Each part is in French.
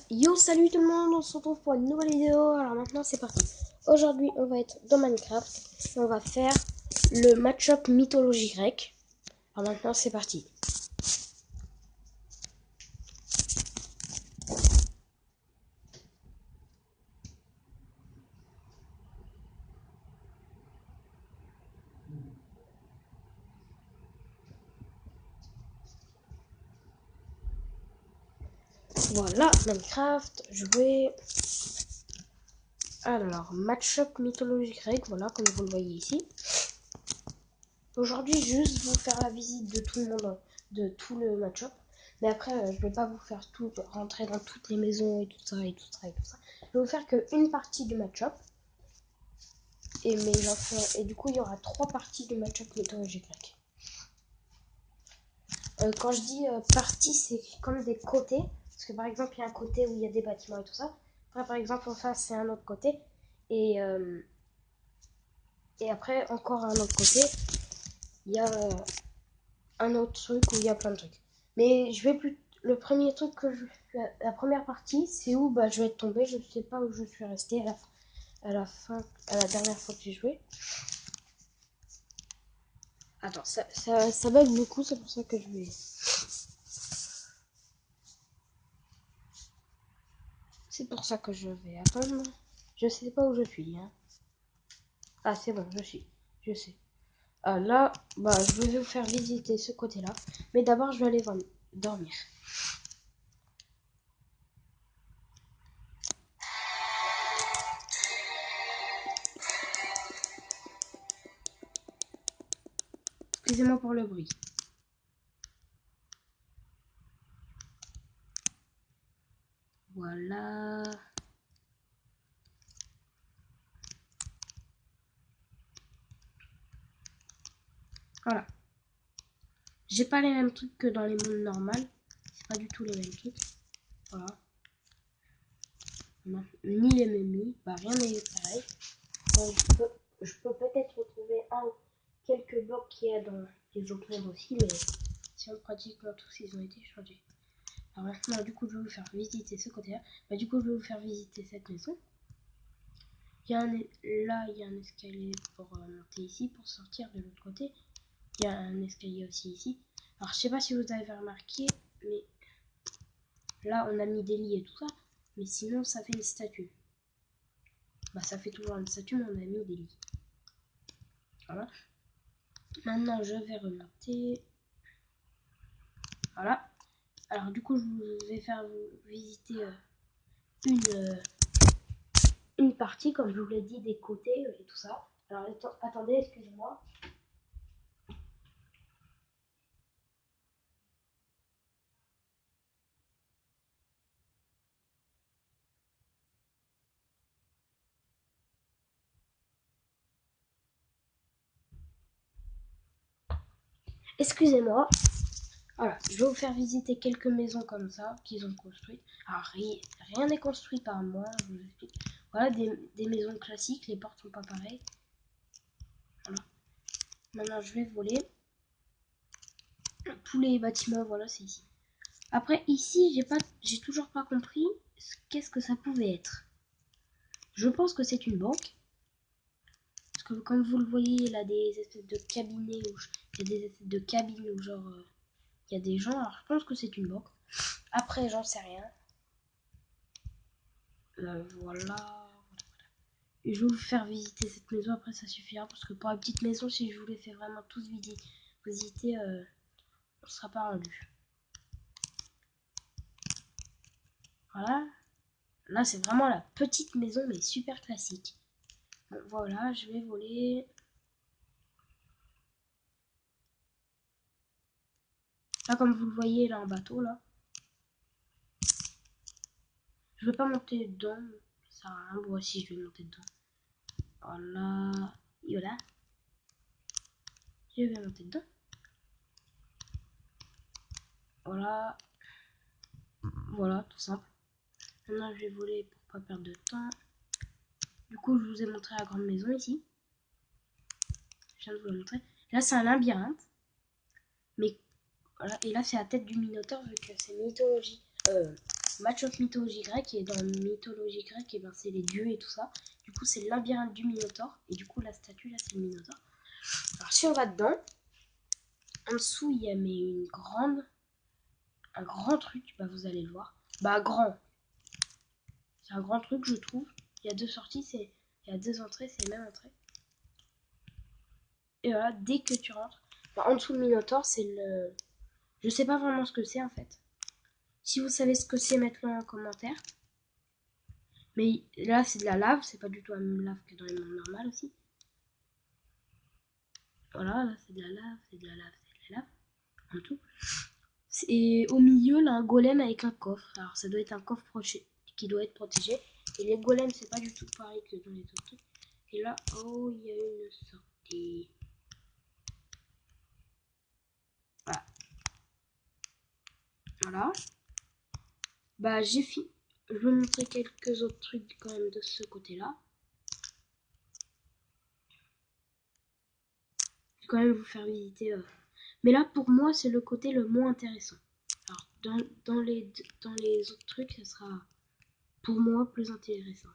Yo, salut tout le monde, on se retrouve pour une nouvelle vidéo. Alors maintenant c'est parti. Aujourd'hui on va être dans Minecraft et on va faire le match-up mythologie grecque. Alors maintenant c'est parti. Voilà, Minecraft, jouer. Alors, match-up mythologie grecque, voilà, comme vous le voyez ici. Aujourd'hui, juste vous faire la visite de tout le monde, de tout le match-up. Mais après, je vais pas vous faire tout, rentrer dans toutes les maisons et tout ça et tout ça et tout ça. Je vais vous faire qu'une partie du match-up. Et du coup, il y aura 3 parties de match-up mythologie grecque. Quand je dis partie, c'est comme des côtés. Parce que par exemple, il y a un côté où il y a des bâtiments et tout ça. Après, par exemple, en face, c'est un autre côté. Et après, encore un autre côté, il y a un autre truc où il y a plein de trucs. Mais je vais plus. Le premier truc la première partie, c'est où je vais être tombé. Je ne sais pas où je suis resté à la dernière fois que j'ai joué. Attends, ça bug beaucoup, c'est pour ça que je vais. C'est pour ça que je vais attendre. Je sais pas où je suis. Hein. Ah, c'est bon, je sais. Ah, là, je vais vous faire visiter ce côté-là. Mais d'abord, je vais aller dormir. Excusez-moi pour le bruit. Voilà. Voilà. J'ai pas les mêmes trucs que dans les mondes normales. C'est pas du tout les mêmes trucs. Voilà. Ni les mêmes lits. Rien n'est pareil. Je peux peut-être retrouver quelques blocs qu'il y a dans les autres mondes aussi, mais si on pratiquement tous ils ont été changés. Alors maintenant, du coup, je vais vous faire visiter ce côté-là. Du coup, je vais vous faire visiter cette maison. Là, il y a un escalier pour monter ici, pour sortir de l'autre côté. Il y a un escalier aussi ici. Alors, je sais pas si vous avez remarqué, mais là, on a mis des lits et tout ça. Mais sinon, ça fait une statue. Ça fait toujours une statue, mais on a mis des lits. Voilà. Maintenant, je vais remonter. Voilà. Alors, du coup, je vais faire visiter une partie, comme je vous l'ai dit, des côtés et tout ça. Alors, attendez, excusez-moi. Excusez-moi. Voilà, je vais vous faire visiter quelques maisons comme ça qu'ils ont construites. Alors, rien n'est construit par moi, je vous explique. Voilà, des maisons classiques, les portes sont pas pareilles. Voilà. Maintenant, je vais voler. Tous les bâtiments, voilà, c'est ici. Après, ici, j'ai toujours pas compris qu'est-ce que ça pouvait être. Je pense que c'est une banque. Parce que comme vous le voyez, il y a des espèces de cabinets où il y a des espèces de cabines où genre il y a des gens. Alors je pense que c'est une banque. Après, j'en sais rien. Voilà. Et je vais vous faire visiter cette maison. Après, ça suffira parce que pour la petite maison, si je vous les fais vraiment tous visiter, on ne sera pas rendu. Voilà. Là, c'est vraiment la petite maison, mais super classique. Bon, voilà, je vais voler. Là, comme vous le voyez, là, en bateau, là. Je vais pas monter dedans. Ça sert à rien. Moi aussi, je vais monter dedans. Voilà. Et voilà. Je vais monter dedans. Voilà. Voilà, tout simple. Maintenant, je vais voler pour pas perdre de temps. Du coup, je vous ai montré la grande maison ici. Je viens de vous la montrer. Là, c'est un labyrinthe. Mais voilà. Et là, c'est la tête du Minotaure vu que c'est mythologie. Match of mythologie grecque, et dans mythologie grecque, et ben, c'est les dieux et tout ça. Du coup, c'est le labyrinthe du Minotaure, et du coup, la statue là, c'est le Minotaure. Alors, si on va dedans, en dessous, il y a un grand truc, bah, vous allez le voir. Bah, grand. C'est un grand truc, je trouve. Il y a deux sorties, il y a deux entrées, c'est la même entrée. Et voilà, dès que tu rentres, bah, en dessous le Minotaure, c'est le. Je sais pas vraiment ce que c'est en fait. Si vous savez ce que c'est, mettez-le en commentaire. Mais là, c'est de la lave, c'est pas du tout la même lave que dans les mondes normales aussi. Voilà, là, c'est de la lave, c'est de la lave, c'est de la lave. En tout. Et au milieu, là, un golem avec un coffre. Alors, ça doit être un coffre qui doit être protégé. Et les golems, c'est pas du tout pareil que dans les autres trucs. Et là, oh, il y a une sortie. Voilà. Voilà. Bah, j'ai fini. Je vais montrer quelques autres trucs quand même de ce côté-là. Je vais quand même vous faire visiter. Mais là, pour moi, c'est le côté le moins intéressant. Alors, dans les autres trucs, ça sera pour moi plus intéressant.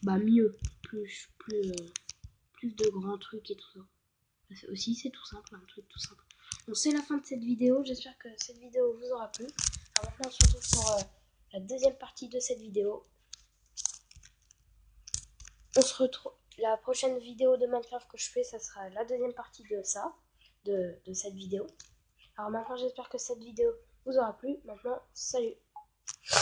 Bah, mieux. Plus de grands trucs et tout ça. Aussi, c'est tout simple, un truc tout simple. Bon, c'est la fin de cette vidéo. J'espère que cette vidéo vous aura plu. Alors maintenant, on se retrouve pour la deuxième partie de cette vidéo. On se retrouve. La prochaine vidéo de Minecraft que je fais, ça sera la deuxième partie de ça, de cette vidéo. Alors maintenant, j'espère que cette vidéo vous aura plu. Maintenant, salut!